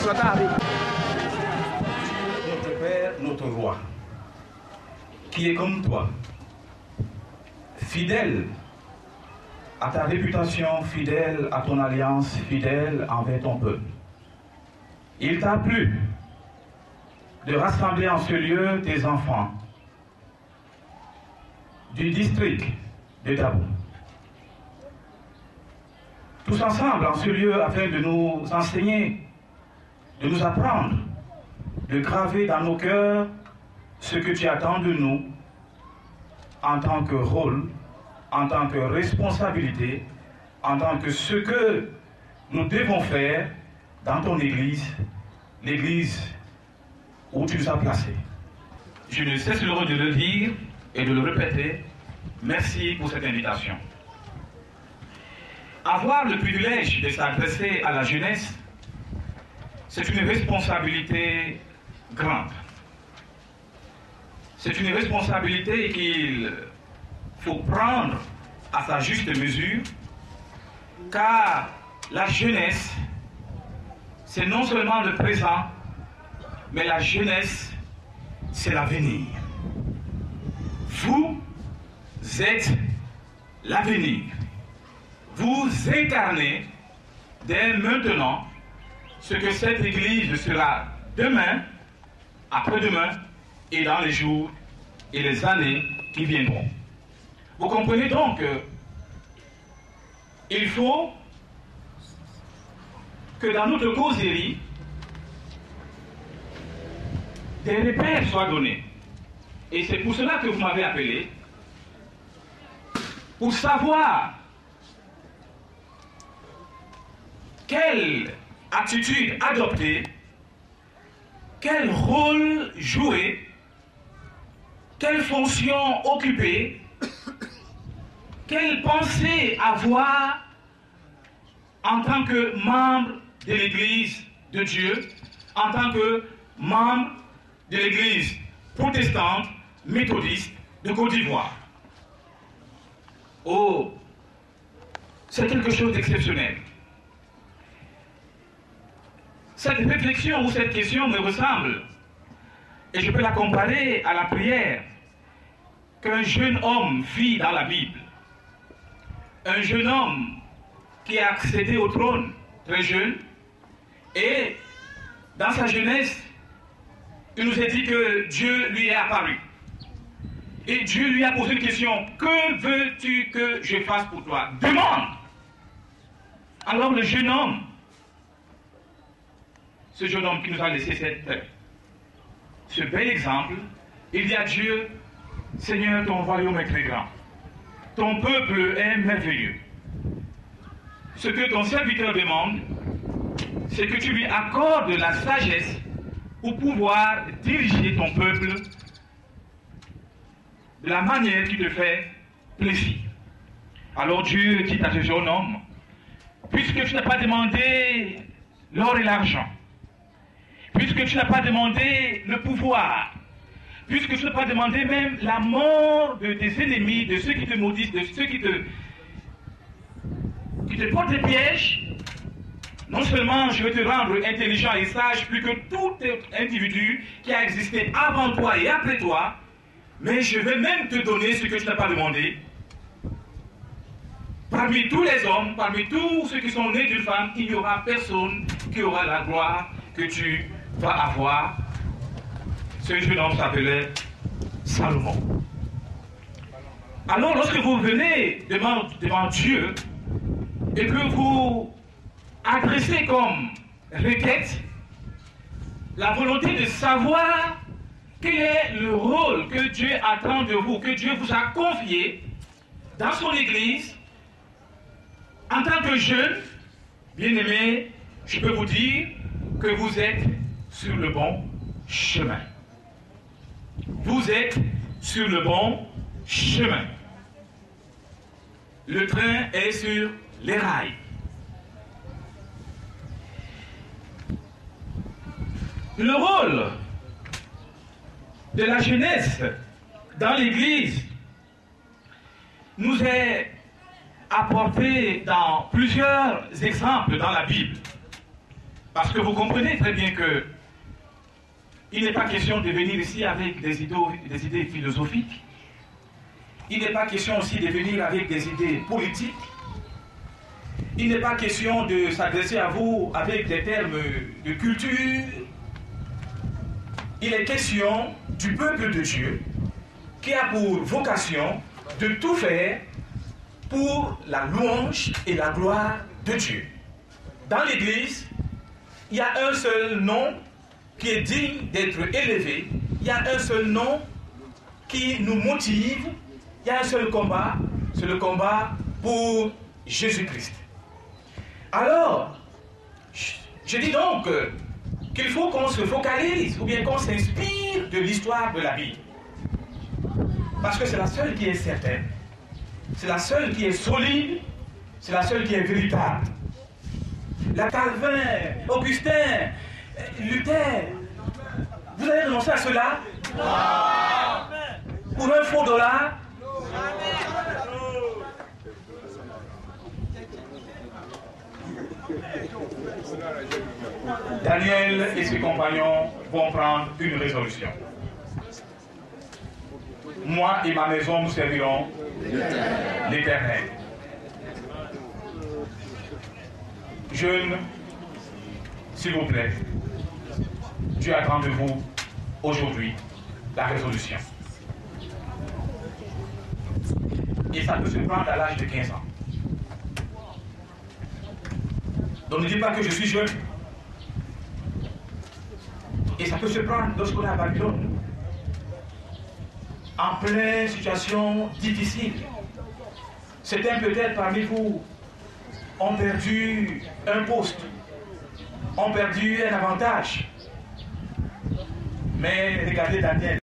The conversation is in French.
Notre Père, notre Roi, qui est comme toi, fidèle à ta réputation, fidèle à ton alliance, fidèle envers ton peuple. Il t'a plu de rassembler en ce lieu tes enfants du district de Dabo. Tous ensemble en ce lieu afin de nous enseigner, de nous apprendre, de graver dans nos cœurs ce que tu attends de nous en tant que rôle, en tant que responsabilité, en tant que ce que nous devons faire dans ton Église, l'Église où tu nous as placés. Je ne cesserai de le dire et de le répéter. Merci pour cette invitation. Avoir le privilège de s'adresser à la jeunesse, c'est une responsabilité grande. C'est une responsabilité qu'il faut prendre à sa juste mesure, car la jeunesse, c'est non seulement le présent, mais la jeunesse, c'est l'avenir. Vous êtes l'avenir. Vous incarnez dès maintenant ce que cette Église sera demain, après-demain et dans les jours et les années qui viendront. Vous comprenez donc qu'il faut que dans notre causerie, des repères soient donnés. Et c'est pour cela que vous m'avez appelé, pour savoir quelle attitude adopter, quel rôle jouer, quelle fonction occuper, quelle pensée avoir en tant que membre de l'Église de Dieu, en tant que membre de l'Église protestante, méthodiste de Côte d'Ivoire. Oh, c'est quelque chose d'exceptionnel. Cette réflexion ou cette question me ressemble, et je peux la comparer à la prière qu'un jeune homme fit dans la Bible. Un jeune homme qui a accédé au trône très jeune, et dans sa jeunesse, il nous a dit que Dieu lui est apparu. Et Dieu lui a posé une question: que veux-tu que je fasse pour toi? Demande. Alors le jeune homme, ce jeune homme qui nous a laissé ce bel exemple, il dit à Dieu: Seigneur, ton royaume est très grand, ton peuple est merveilleux. Ce que ton serviteur demande, c'est que tu lui accordes la sagesse pour pouvoir diriger ton peuple de la manière qui te fait plaisir. Alors Dieu dit à ce jeune homme: puisque tu n'as pas demandé l'or et l'argent, puisque tu n'as pas demandé le pouvoir, puisque tu n'as pas demandé même la mort de tes ennemis, de ceux qui te maudissent, de ceux qui te portent des pièges, non seulement je vais te rendre intelligent et sage plus que tout individu qui a existé avant toi et après toi, mais je vais même te donner ce que tu n'as pas demandé. Parmi tous les hommes, parmi tous ceux qui sont nés d'une femme, il n'y aura personne qui aura la gloire que tu vas avoir. Ce jeune homme s'appelait Salomon. Alors lorsque vous venez devant Dieu et que vous adressez comme requête la volonté de savoir quel est le rôle que Dieu attend de vous, que Dieu vous a confié dans son Église, en tant que jeune, bien-aimé, je peux vous dire que vous êtes sur le bon chemin. Vous êtes sur le bon chemin. Le train est sur les rails. Le rôle de la jeunesse dans l'Église nous est apporté dans plusieurs exemples dans la Bible. Parce que vous comprenez très bien que il n'est pas question de venir ici avec des idées philosophiques. Il n'est pas question aussi de venir avec des idées politiques. Il n'est pas question de s'adresser à vous avec des termes de culture. Il est question du peuple de Dieu qui a pour vocation de tout faire pour la louange et la gloire de Dieu. Dans l'Église, il y a un seul nom qui est digne d'être élevé. Il y a un seul nom qui nous motive. Il y a un seul combat, c'est le combat pour Jésus-Christ. Alors, je dis donc qu'il faut qu'on se focalise ou bien qu'on s'inspire de l'histoire de la Bible. Parce que c'est la seule qui est certaine, c'est la seule qui est solide, c'est la seule qui est véritable. La Calvin, Augustin, Luther, vous avez renoncé à cela? Non. Pour un faux dollar? Daniel et ses compagnons vont prendre une résolution. Moi et ma maison, nous servirons l'Éternel. Jeunes, s'il vous plaît, Dieu attend de vous aujourd'hui la résolution. Et ça peut se prendre à l'âge de 15 ans. Donc ne dites pas que je suis jeune. Et ça peut se prendre lorsqu'on est à Babylone, en pleine situation difficile. Certains peut-être parmi vous ont perdu un poste, ont perdu un avantage. Mais regardez Daniel.